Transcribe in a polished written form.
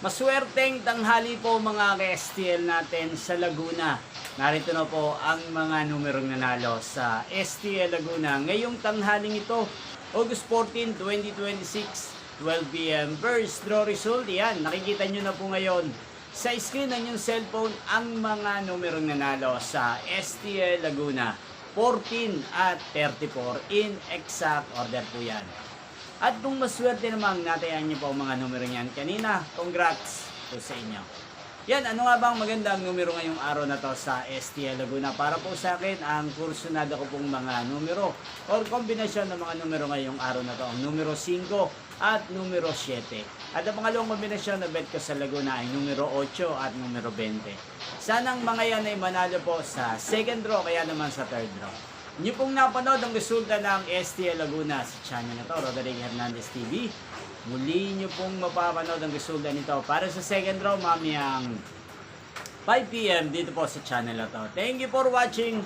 Maswerteng tanghali po mga ka-STL natin sa Laguna. Narito na po ang mga numerong nanalo sa STL Laguna ngayong tanghaling ito, August 14, 2026, 12 p.m. First draw result, yan, nakikita nyo na po ngayon sa screen ng inyong cellphone ang mga numerong nanalo sa STL Laguna. 14 at 34 in exact order po yan. At kung maswerte namang natayan niyo po ang mga numero niyan kanina, congrats po sa inyo. Yan, ano nga bang magandang numero ngayong araw na to sa STL Laguna? Para po sa akin, ang kursunada ko pong mga numero or kombinasyon ng mga numero ngayong araw na to, ang numero 5 at numero 7. At ang pangalawang kombinasyon na bet ko sa Laguna ay numero 8 at numero 20. Sanang mga yan ay manalo po sa second draw, kaya naman sa third draw. Inyo pong napanood ang resulta ng STL Laguna sa channel na to, Roderick Hernandez TV. Muli nyo pong mapapanood ang resulta nito para sa second draw mamayang 5 p.m. dito po sa channel na to. Thank you for watching.